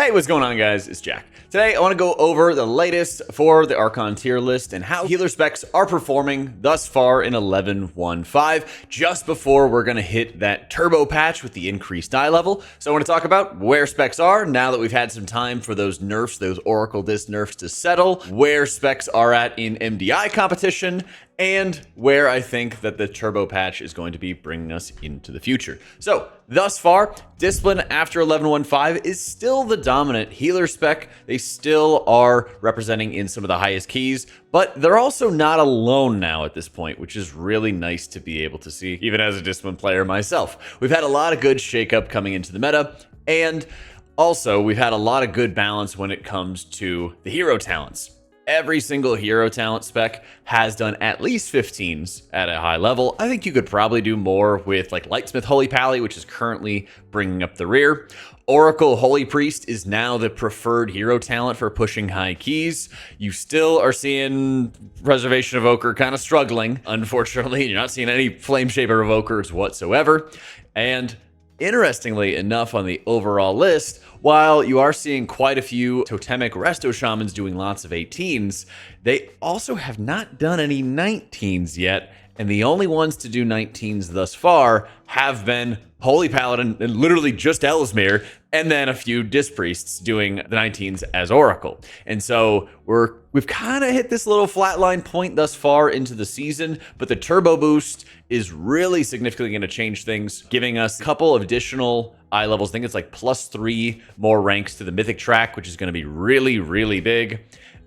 Hey, what's going on, guys? It's Jack. Today, I want to go over the latest for the Archon tier list and how healer specs are performing thus far in 11.1.5, just before we're going to hit that turbo patch with the increased eye level. So I want to talk about where specs are now that we've had some time for those nerfs, those Oracle Disc nerfs to settle, where specs are at in MDI competition, and where I think that the turbo patch is going to be bringing us into the future. So, thus far, Discipline after 11.1.5 is still the dominant healer spec. They still are representing in some of the highest keys, but they're also not alone now at this point, which is really nice to be able to see, even as a Discipline player myself. We've had a lot of good shakeup coming into the meta, and also we've had a lot of good balance when it comes to the hero talents. Every single hero talent spec has done at least 15s at a high level. I think you could probably do more with like Lightsmith Holy Pally, which is currently bringing up the rear. Oracle Holy Priest is now the preferred hero talent for pushing high keys. You still are seeing Preservation Evoker kind of struggling. Unfortunately, you're not seeing any Flame Shaper Evokers whatsoever. And interestingly enough, on the overall list, while you are seeing quite a few totemic Resto Shamans doing lots of 18s, they also have not done any 19s yet, and the only ones to do 19s thus far have been Holy Paladin and literally just Ellesmere, and then a few Disc Priests doing the 19s as Oracle. And so we've kind of hit this little flatline point thus far into the season, but the turbo boost is really significantly going to change things, giving us a couple of additional eye levels. I think it's like +3 more ranks to the Mythic track, which is going to be really, really big.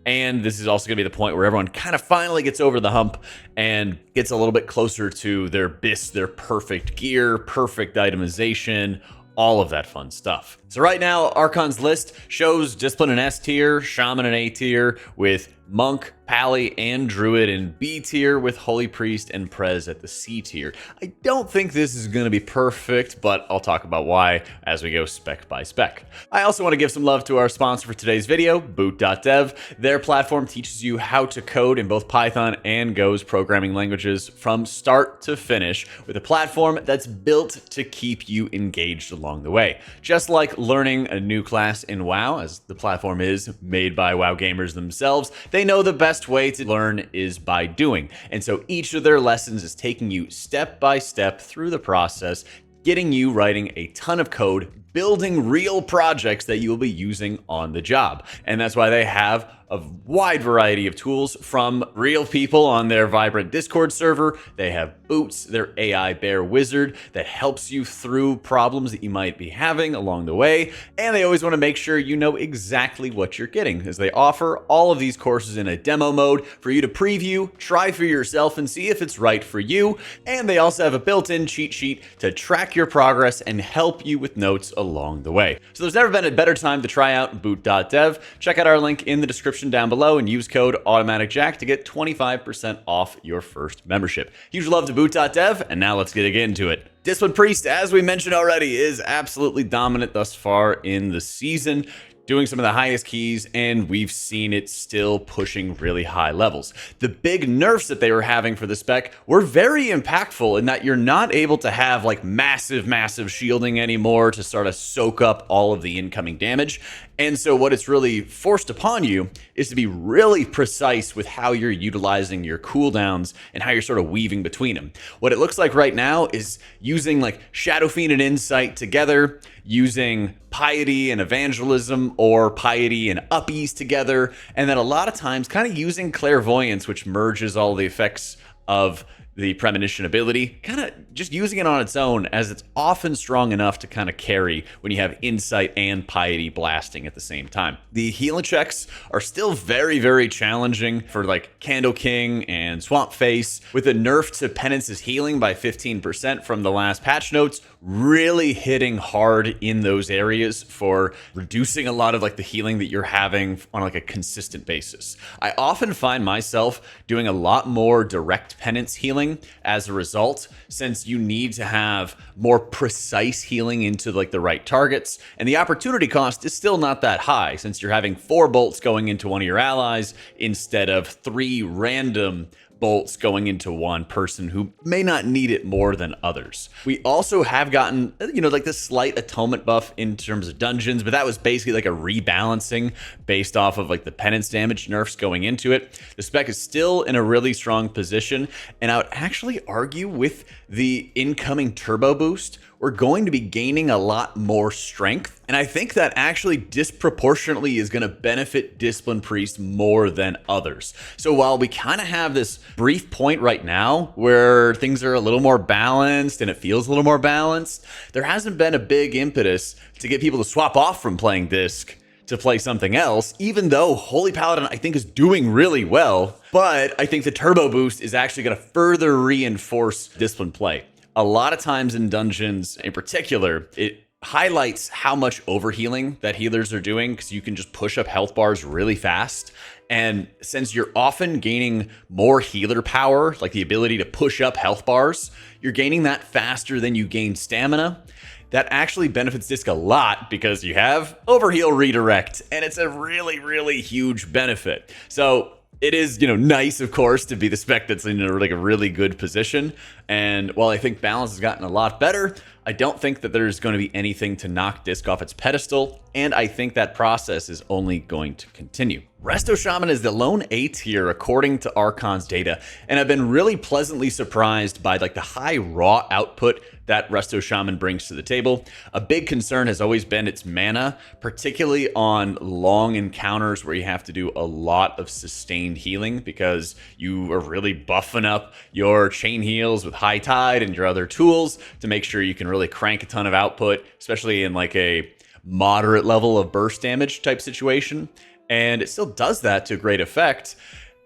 And this is also going to be the point where everyone kind of finally gets over the hump and gets a little bit closer to their BIS, their perfect gear, perfect itemization, all of that fun stuff. So right now, Archon's list shows Discipline in S tier, Shaman in A tier, with Monk, Pally, and Druid in B tier, with Holy Priest and Prez at the C tier. I don't think this is going to be perfect, but I'll talk about why as we go spec by spec. I also want to give some love to our sponsor for today's video, Boot.dev. Their platform teaches you how to code in both Python and Go's programming languages from start to finish, with a platform that's built to keep you engaged along the way. Just like learning a new class in WoW, as the platform is made by WoW gamers themselves, they know the best way to learn is by doing. And so each of their lessons is taking you step by step through the process, getting you writing a ton of code, building real projects that you will be using on the job. And that's why they have a wide variety of tools, from real people on their vibrant Discord server. They have Boots, their AI bear wizard that helps you through problems that you might be having along the way. And they always want to make sure you know exactly what you're getting, as they offer all of these courses in a demo mode for you to preview, try for yourself, and see if it's right for you. And they also have a built-in cheat sheet to track your progress and help you with notes along the way. So there's never been a better time to try out Boot.dev. Check out our link in the description down below and use code AutomaticJak to get 25% off your first membership. Huge love to Boot.dev, and now let's get into it. Discipline Priest, as we mentioned already, is absolutely dominant thus far in the season, doing some of the highest keys, and we've seen it still pushing really high levels. The big nerfs that they were having for the spec were very impactful in that you're not able to have like massive shielding anymore to sort of soak up all of the incoming damage. And so what it's really forced upon you is to be really precise with how you're utilizing your cooldowns and how you're sort of weaving between them. What it looks like right now is using like Shadow Fiend and Insight together, using Piety and Evangelism, or Piety and Uppies together, and then a lot of times kind of using Clairvoyance, which merges all the effects of the Premonition ability, kind of just using it on its own, as it's often strong enough to kind of carry when you have Insight and Piety blasting at the same time. The healing checks are still very challenging for like Candle King and Swamp Face, with a nerf to Penance's healing by 15% from the last patch notes, really hitting hard in those areas for reducing a lot of like the healing that you're having on like a consistent basis. I often find myself doing a lot more direct penance healing as a result, since you need to have more precise healing into like the right targets, and the opportunity cost is still not that high, since you're having 4 bolts going into one of your allies instead of 3 random bolts going into one person who may not need it more than others. We also have gotten, like this slight atonement buff in terms of dungeons, but that was basically like a rebalancing based off of like the penance damage nerfs going into it. The spec is still in a really strong position, and I would actually argue with the incoming turbo boost, we're going to be gaining a lot more strength. And I think that actually disproportionately is going to benefit Discipline Priest more than others. So while we kind of have this brief point right now where things are a little more balanced and it feels a little more balanced, there hasn't been a big impetus to get people to swap off from playing Disc to play something else, even though Holy Paladin, I think, is doing really well. But I think the turbo boost is actually going to further reinforce discipline play. A lot of times in dungeons in particular, it highlights how much overhealing that healers are doing, because you can just push up health bars really fast. And since you're often gaining more healer power, like the ability to push up health bars, you're gaining that faster than you gain stamina. That actually benefits Disc a lot because you have overheal redirect, and it's a really, really huge benefit. So it is, nice, of course, to be the spec that's in a really good position. And while I think balance has gotten a lot better, I don't think that there's going to be anything to knock Disc off its pedestal, and I think that process is only going to continue. Resto Shaman is the lone A tier according to Archon's data, and I've been really pleasantly surprised by the high raw output that Resto Shaman brings to the table. A big concern has always been its mana, particularly on long encounters where you have to do a lot of sustained healing because you are really buffing up your chain heals with High Tide and your other tools to make sure you can really crank a ton of output, especially in a moderate level of burst damage type situation. And it still does that to great effect.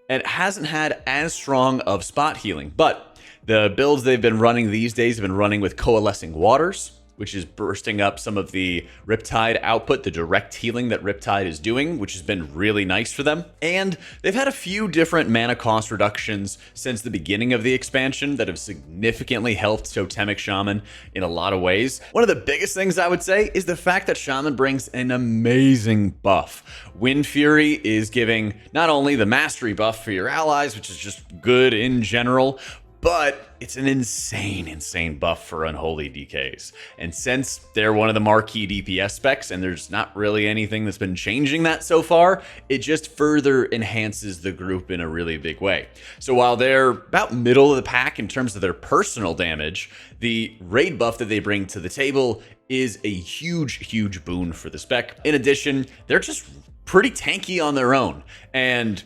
And it hasn't had as strong of spot healing, but the builds they've been running these days have been running with Coalescing Waters, which is bursting up some of the Riptide output, the direct healing that Riptide is doing, which has been really nice for them. And they've had a few different mana cost reductions since the beginning of the expansion that have significantly helped Totemic Shaman in a lot of ways. One of the biggest things I would say is the fact that Shaman brings an amazing buff. Wind Fury is giving not only the mastery buff for your allies, which is just good in general, but it's an insane buff for Unholy DKs. And since they're one of the marquee DPS specs, and there's not really anything that's been changing that so far, it just further enhances the group in a really big way. So while they're about middle of the pack in terms of their personal damage, the raid buff that they bring to the table is a huge boon for the spec. In addition, they're just pretty tanky on their own. And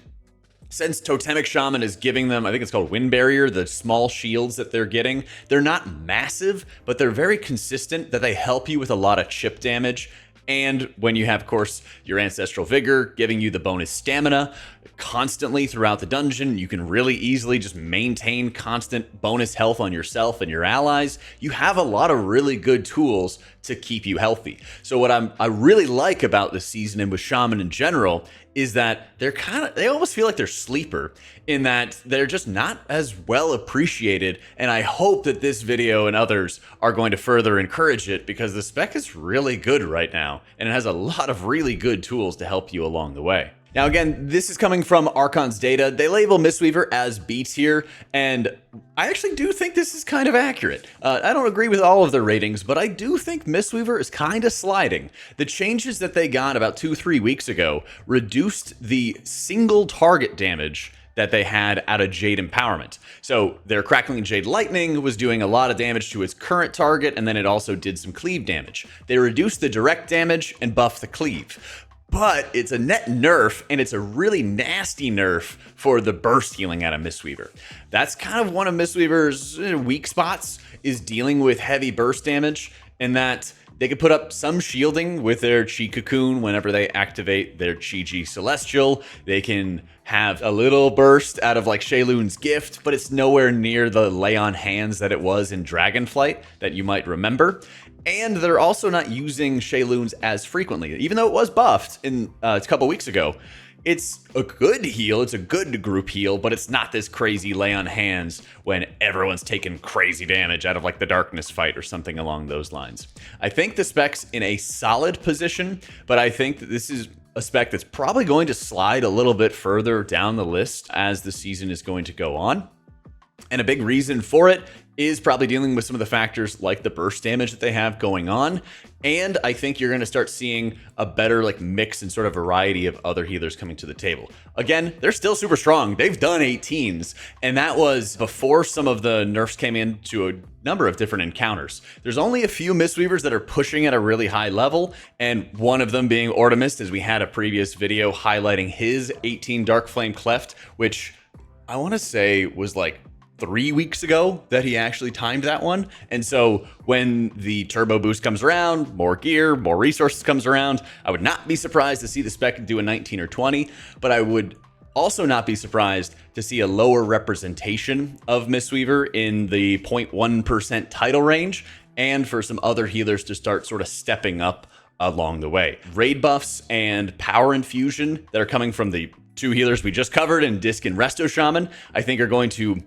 since Totemic Shaman is giving them, I think it's called Wind Barrier, the small shields that they're getting, they're not massive, but they're very consistent, that they help you with a lot of chip damage. And when you have, of course, your Ancestral Vigor giving you the bonus stamina constantly throughout the dungeon, you can really easily just maintain constant bonus health on yourself and your allies. You have a lot of really good tools to keep you healthy. So what I really like about this season and with Shaman in general is that they almost feel like they're sleeper, in that they're just not as well appreciated. And I hope that this video and others are going to further encourage it, because the spec is really good right now, and it has a lot of really good tools to help you along the way. Now, again, this is coming from Archon's data. They label Mistweaver as B tier, and I actually do think this is kind of accurate. I don't agree with all of their ratings, but I do think Mistweaver is kind of sliding. The changes that they got about 2-3 weeks ago reduced the single target damage that they had out of Jade Empowerment. So their Crackling Jade Lightning was doing a lot of damage to its current target, and then it also did some cleave damage. They reduced the direct damage and buffed the cleave. But it's a net nerf, and it's a really nasty nerf for the burst healing out of Mistweaver. That's kind of one of Mistweaver's weak spots, is dealing with heavy burst damage, and that they could put up some shielding with their Chi Cocoon whenever they activate their Chi-Ji Celestial. They can have a little burst out of Sheilun's Gift, but it's nowhere near the lay on hands that it was in Dragonflight that you might remember. And they're also not using Shailuns as frequently, even though it was buffed in a couple weeks ago. It's a good heal, it's a good group heal, but it's not this crazy lay on hands when everyone's taking crazy damage out of the Darkness fight or something along those lines. I think the spec's in a solid position, but I think that this is a spec that's probably going to slide a little bit further down the list as the season is going to go on. And a big reason for it is probably dealing with some of the factors like the burst damage that they have going on. And I think you're going to start seeing a better like mix and sort of variety of other healers coming to the table. Again, they're still super strong. They've done 18s, and that was before some of the nerfs came into a number of different encounters. There's only a few Mistweavers that are pushing at a really high level, and one of them being Artemis, as we had a previous video highlighting his 18 Darkflame Cleft, which I want to say was like 3 weeks ago that he actually timed that one. And so when the turbo boost comes around, more gear, more resources comes around, I would not be surprised to see the spec do a 19 or 20, but I would also not be surprised to see a lower representation of Mistweaver in the 0.1% title range, and for some other healers to start sort of stepping up along the way. Raid buffs and power infusion that are coming from the two healers we just covered in Disc and Resto Shaman, I think are going to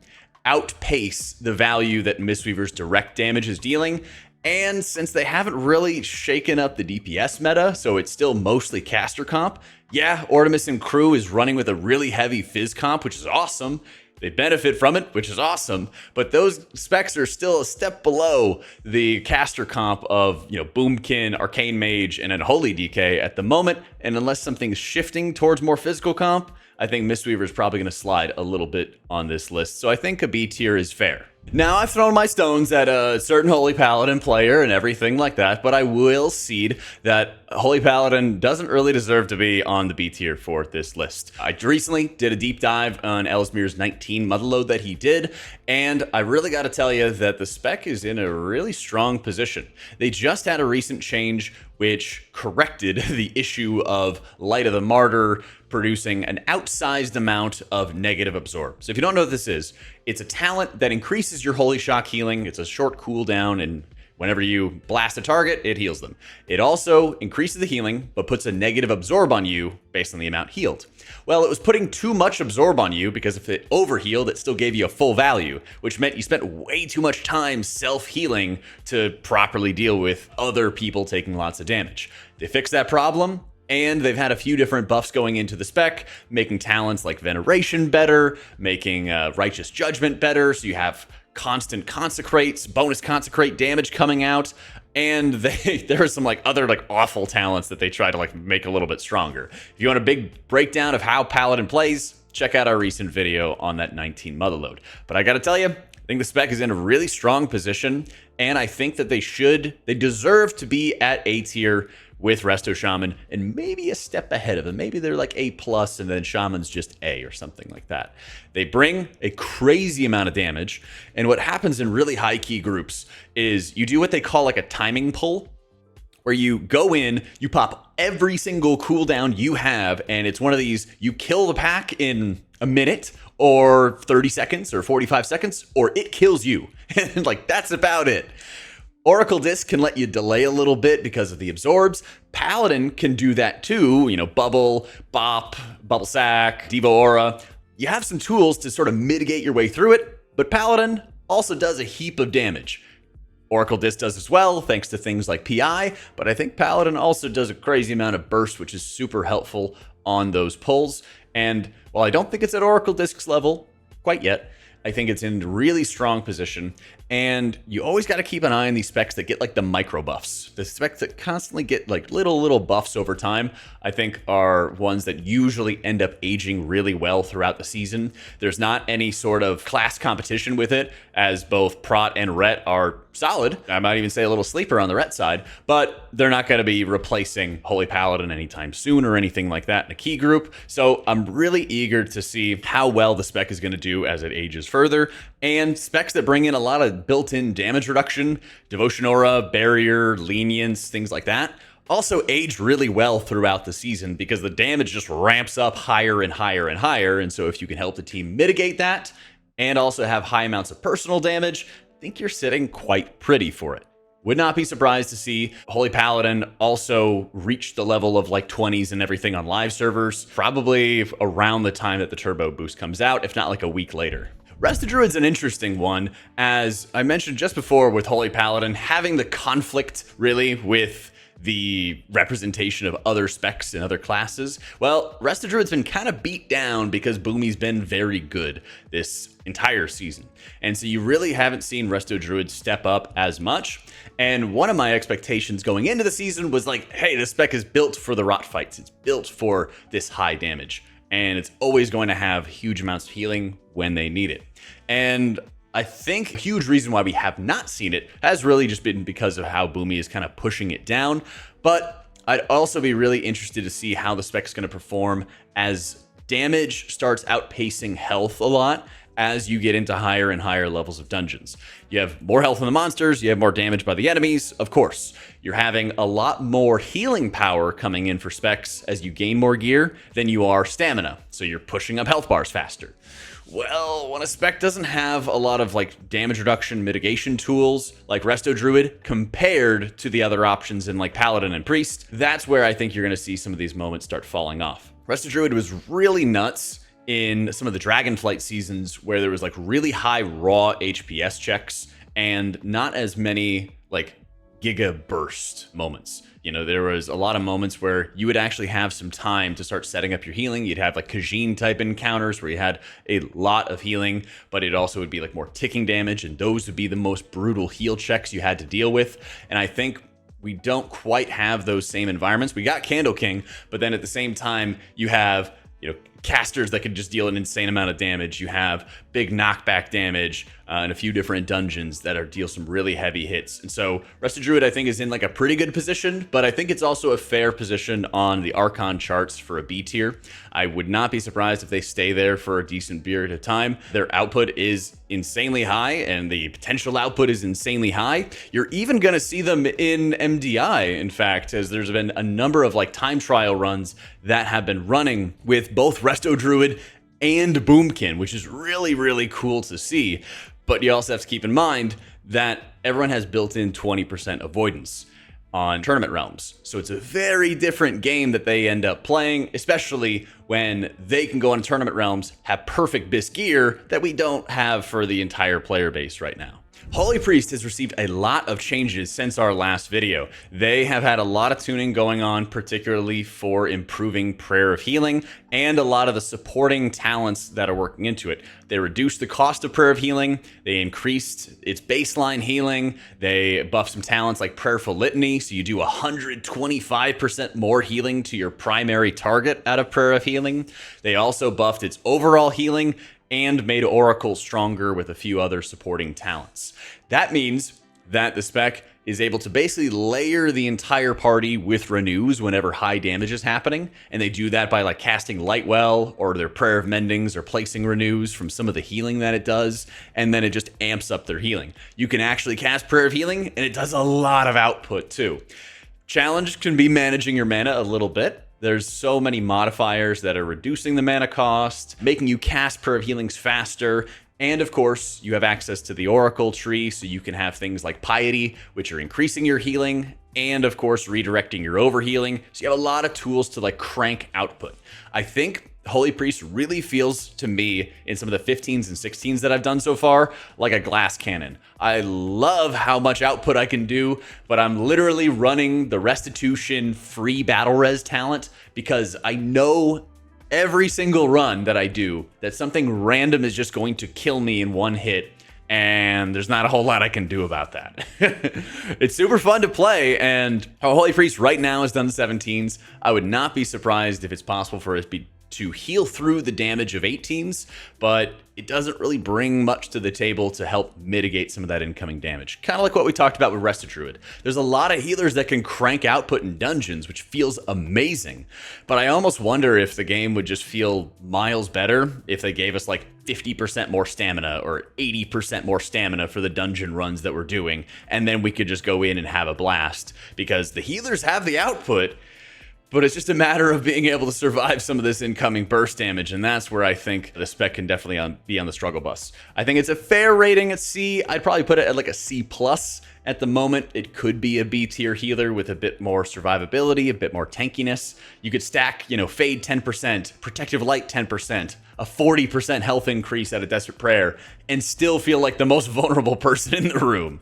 outpace the value that Mistweaver's direct damage is dealing. And since they haven't really shaken up the DPS meta, so it's still mostly caster comp, yeah, Artemis and crew is running with a really heavy fizz comp, which is awesome. They benefit from it, which is awesome, but those specs are still a step below the caster comp of, Boomkin, Arcane Mage, and then Holy DK at the moment. And unless something's shifting towards more physical comp, I think Mistweaver is probably going to slide a little bit on this list. So I think a B tier is fair. Now, I've thrown my stones at a certain Holy Paladin player and everything like that, but I will cede that Holy Paladin doesn't really deserve to be on the B tier for this list. I recently did a deep dive on Ellesmere's 19 MOTHERLODE that he did, and I really got to tell you that the spec is in a really strong position. They just had a recent change which corrected the issue of Light of the Martyr producing an outsized amount of negative absorb. So if you don't know what this is, it's a talent that increases your Holy Shock healing. It's a short cooldown, and whenever you blast a target, it heals them. It also increases the healing, but puts a negative absorb on you based on the amount healed. Well, it was putting too much absorb on you because if it overhealed, it still gave you a full value, which meant you spent way too much time self-healing to properly deal with other people taking lots of damage. They fixed that problem, and they've had a few different buffs going into the spec, making talents like Veneration better, making Righteous Judgment better, so you have constant consecrates, bonus consecrate damage coming out, and there are some other awful talents that they try to make a little bit stronger. If you want a big breakdown of how Paladin plays, check out our recent video on that 19 MOTHERLODE. But I gotta tell you, I think the spec is in a really strong position, and I think that they deserve to be at A tier with Resto Shaman, and maybe a step ahead of them. Maybe they're like A+, and then Shaman's just A or something like that. They bring a crazy amount of damage, and what happens in really high key groups is you do what they call a timing pull, where you go in, you pop every single cooldown you have, and it's one of these, you kill the pack in a minute, or 30 seconds, or 45 seconds, or it kills you. And that's about it. Oracle Disc can let you delay a little bit because of the absorbs. Paladin can do that too, Bubble, Bop, Bubble Sack, Devo Aura. You have some tools to sort of mitigate your way through it, but Paladin also does a heap of damage. Oracle Disc does as well, thanks to things like PI, but I think Paladin also does a crazy amount of burst, which is super helpful on those pulls. And while I don't think it's at Oracle Disc's level quite yet, I think it's in a really strong position, and you always got to keep an eye on these specs that get the micro buffs. The specs that constantly get little buffs over time, I think are ones that usually end up aging really well throughout the season. There's not any sort of class competition with it, as both Prot and Ret are solid. I might even say a little sleeper on the Ret side, but they're not going to be replacing Holy Paladin anytime soon or anything like that in a key group. So I'm really eager to see how well the spec is going to do as it ages further, and specs that bring in a lot of built-in damage reduction, Devotion Aura, Barrier, Lenience, things like that, also aged really well throughout the season because the damage just ramps up higher and higher and higher. And so if you can help the team mitigate that and also have high amounts of personal damage, I think you're sitting quite pretty for it. Would not be surprised to see Holy Paladin also reach the level of 20s and everything on live servers, probably around the time that the turbo boost comes out, if not a week later. Resto Druid's an interesting one, as I mentioned just before with Holy Paladin, having the conflict really with the representation of other specs and other classes, well, Resto Druid's been kind of beat down because Boomy's been very good this entire season. And so you really haven't seen Resto Druid step up as much. And one of my expectations going into the season was like, hey, this spec is built for the rot fights. It's built for this high damage. And it's always going to have huge amounts of healing when they need it. And I think a huge reason why we have not seen it has really just been because of how Boomy is kind of pushing it down. But I'd also be really interested to see how the spec's going to perform as damage starts outpacing health a lot as you get into higher and higher levels of dungeons. You have more health in the monsters, you have more damage by the enemies, of course. You're having a lot more healing power coming in for specs as you gain more gear than you are stamina, so you're pushing up health bars faster. Well, when a spec doesn't have a lot of like damage reduction mitigation tools like Resto Druid compared to the other options in like Paladin and Priest, that's where I think you're going to see some of these moments start falling off. Resto Druid was really nuts in some of the Dragonflight seasons where there was like really high raw HPS checks and not as many like giga burst moments. You know, there was a lot of moments where you would actually have some time to start setting up your healing. You'd have like Khajiit type encounters where you had a lot of healing, but it also would be like more ticking damage, and those would be the most brutal heal checks you had to deal with. And I think we don't quite have those same environments. We got Candle King, but then at the same time, you have, you know, casters that can just deal an insane amount of damage. You have big knockback damage in a few different dungeons that deal some really heavy hits. And so Resto Druid, I think, is in like a pretty good position, but I think it's also a fair position on the Archon charts for a B tier. I would not be surprised if they stay there for a decent period of time. Their output is insanely high, and the potential output is insanely high. You're even going to see them in MDI, in fact, as there's been a number of like time trial runs that have been running with both Resto Druid and Boomkin, which is really, really cool to see. But you also have to keep in mind that everyone has built-in 20% avoidance on tournament realms. So it's a very different game that they end up playing, especially when they can go on tournament realms, have perfect bisque gear that we don't have for the entire player base right now. Holy Priest has received a lot of changes since our last video. They have had a lot of tuning going on, particularly for improving Prayer of Healing and a lot of the supporting talents that are working into it. They reduced the cost of Prayer of Healing, they increased its baseline healing, they buffed some talents like Prayerful Litany, so you do 125% more healing to your primary target out of Prayer of Healing. They also buffed its overall healing and made Oracle stronger with a few other supporting talents. That means that the spec is able to basically layer the entire party with renews whenever high damage is happening, and they do that by like casting Lightwell or their Prayer of Mendings or placing renews from some of the healing that it does, and then it just amps up their healing. You can actually cast Prayer of Healing, and it does a lot of output too. Challenge can be managing your mana a little bit. There's so many modifiers that are reducing the mana cost, making you cast Prayer of Healings faster, and of course, you have access to the Oracle tree, so you can have things like Piety, which are increasing your healing, and of course, redirecting your overhealing. So you have a lot of tools to like crank output. I think Holy Priest really feels to me, in some of the 15s and 16s that I've done so far, like a glass cannon. I love how much output I can do, but I'm literally running the Restitution free battle res talent because I know every single run that I do that something random is just going to kill me in one hit, and there's not a whole lot I can do about that. It's super fun to play, and Holy Priest right now has done the 17s. I would not be surprised if it's possible for it to heal through the damage of 18s, but it doesn't really bring much to the table to help mitigate some of that incoming damage. Kind of like what we talked about with Resto Druid. There's a lot of healers that can crank output in dungeons, which feels amazing, but I almost wonder if the game would just feel miles better if they gave us like 50% more stamina or 80% more stamina for the dungeon runs that we're doing, and then we could just go in and have a blast, because the healers have the output, but it's just a matter of being able to survive some of this incoming burst damage, and that's where I think the spec can definitely be on the struggle bus. I think it's a fair rating at C. I'd probably put it at like a C+. At the moment, it could be a B tier healer with a bit more survivability, a bit more tankiness. You could stack, you know, Fade 10%, Protective Light 10%, a 40% health increase at a Desperate Prayer, and still feel like the most vulnerable person in the room,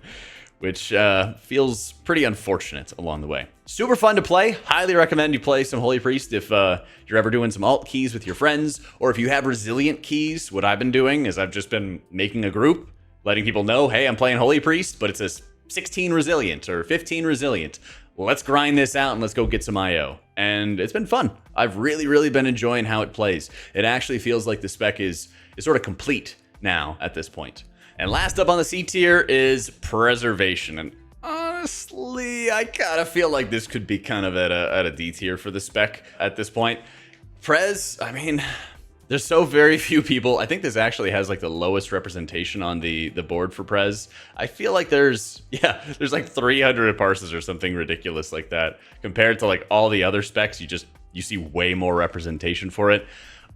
which feels pretty unfortunate along the way. Super fun to play. Highly recommend you play some Holy Priest if you're ever doing some alt keys with your friends, or if you have resilient keys. What I've been doing is I've just been making a group, letting people know, hey, I'm playing Holy Priest, but it says 16 resilient or 15 resilient. Let's grind this out and let's go get some IO. And it's been fun. I've really been enjoying how it plays. It actually feels like the spec is sort of complete now at this point. And last up on the C tier is Preservation. And honestly, I kind of feel like this could be kind of at a D tier for the spec at this point. Prez, I mean, there's so very few people. I think this actually has like the lowest representation on the board for Prez. I feel like there's like 300 parses or something ridiculous like that. Compared to like all the other specs, you see way more representation for it.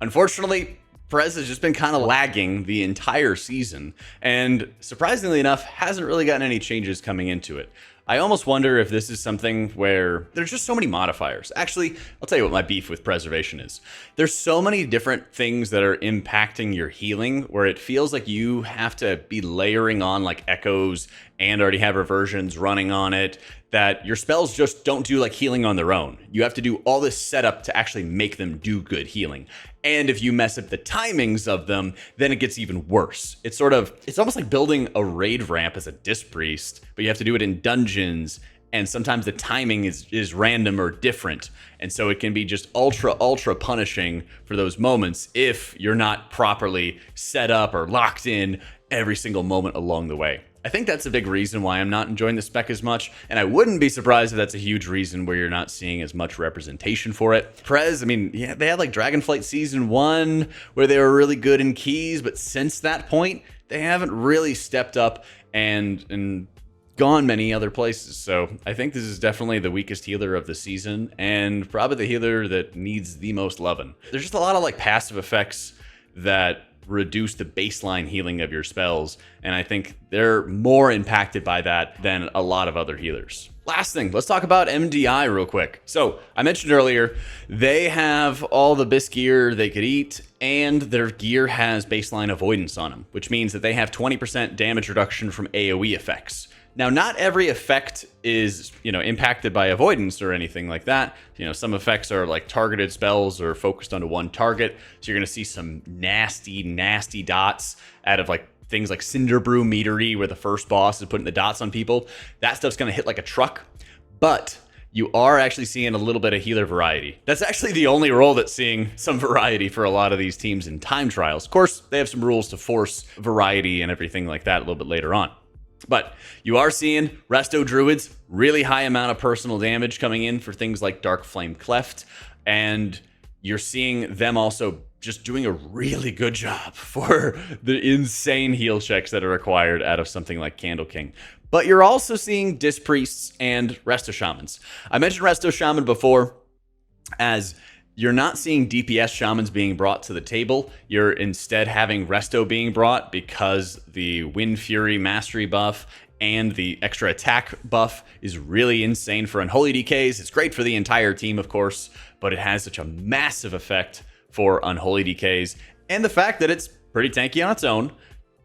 Unfortunately, Prez has just been kind of lagging the entire season, and surprisingly enough, hasn't really gotten any changes coming into it. I almost wonder if this is something where there's just so many modifiers. Actually, I'll tell you what my beef with Preservation is. There's so many different things that are impacting your healing where it feels like you have to be layering on like echoes and already have reversions running on it, that your spells just don't do like healing on their own. You have to do all this setup to actually make them do good healing. And if you mess up the timings of them, then it gets even worse. It's almost like building a raid ramp as a Disc Priest, but you have to do it in dungeons, and sometimes the timing is random or different. And so it can be just ultra punishing for those moments if you're not properly set up or locked in every single moment along the way. I think that's a big reason why I'm not enjoying the spec as much, and I wouldn't be surprised if that's a huge reason where you're not seeing as much representation for it. Prez, I mean, yeah, they had like Dragonflight Season 1 where they were really good in keys, but since that point, they haven't really stepped up and gone many other places. So I think this is definitely the weakest healer of the season, and probably the healer that needs the most loving. There's just a lot of like passive effects that reduce the baseline healing of your spells, and I think they're more impacted by that than a lot of other healers. Last thing, let's talk about MDI real quick. So I mentioned earlier, they have all the best gear they could eat, and their gear has baseline avoidance on them, which means that they have 20% damage reduction from AoE effects. Now, not every effect is, impacted by avoidance or anything like that. Some effects are like targeted spells or focused onto one target. So you're going to see some nasty dots out of like things like Cinderbrew Meadery, where the first boss is putting the dots on people. That stuff's going to hit like a truck. But you are actually seeing a little bit of healer variety. That's actually the only role that's seeing some variety for a lot of these teams in time trials. Of course, they have some rules to force variety and everything like that a little bit later on. But you are seeing Resto Druids, really high amount of personal damage coming in for things like Darkflame Cleft, and you're seeing them also just doing a really good job for the insane heal checks that are required out of something like Candle King. But you're also seeing Disc Priests and Resto Shamans. I mentioned Resto Shaman before, as you're not seeing DPS Shamans being brought to the table. You're instead having Resto being brought because the Wind Fury Mastery buff and the extra attack buff is really insane for Unholy DKs. It's great for the entire team, of course, but it has such a massive effect for Unholy DKs. And the fact that it's pretty tanky on its own,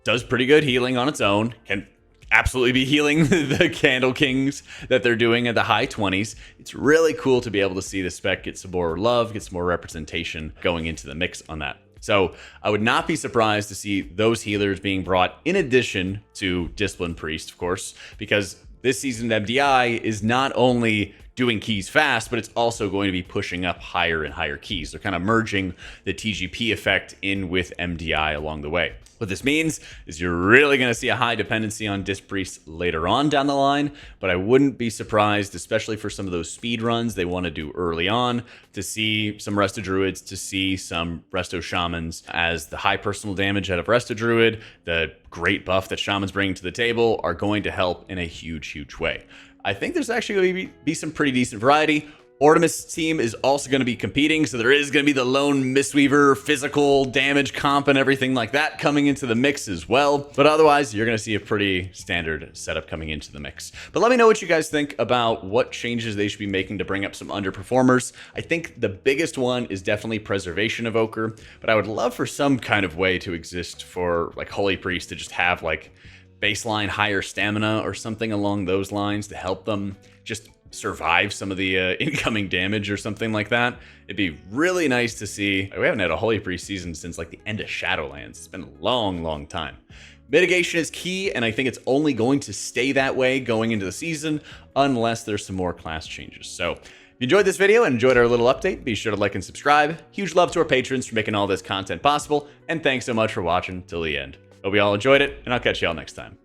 does pretty good healing on its own, can absolutely be healing the Candle Kings that they're doing at the high 20s. It's really cool to be able to see the spec get some more love, get some more representation going into the mix on that. So I would not be surprised to see those healers being brought in addition to Discipline Priest, of course, because this season MDI is not only doing keys fast, but it's also going to be pushing up higher and higher keys. They're kind of merging the TGP effect in with MDI along the way. What this means is you're really going to see a high dependency on Disc Priests later on down the line, but I wouldn't be surprised, especially for some of those speed runs they want to do early on, to see some Resto Druids, to see some Resto Shamans, as the high personal damage out of Resto Druid, the great buff that Shamans bring to the table, are going to help in a huge way. I think there's actually going to be some pretty decent variety. Ortimus' team is also going to be competing, so there is going to be the lone Mistweaver physical damage comp and everything like that coming into the mix as well. But otherwise, you're going to see a pretty standard setup coming into the mix. But let me know what you guys think about what changes they should be making to bring up some underperformers. I think the biggest one is definitely Preservation Evoker, but I would love for some kind of way to exist for like Holy Priest to just have like baseline higher stamina or something along those lines to help them just survive some of the incoming damage or something like that. It'd be really nice to see. We haven't had a Holy Priest season since like the end of Shadowlands. It's been a long time. Mitigation is key, and I think it's only going to stay that way going into the season unless there's some more class changes. So if you enjoyed this video and enjoyed our little update, be sure to like and subscribe. Huge love to our patrons for making all this content possible, and thanks so much for watching till the end. Hope you all enjoyed it, and I'll catch you all next time.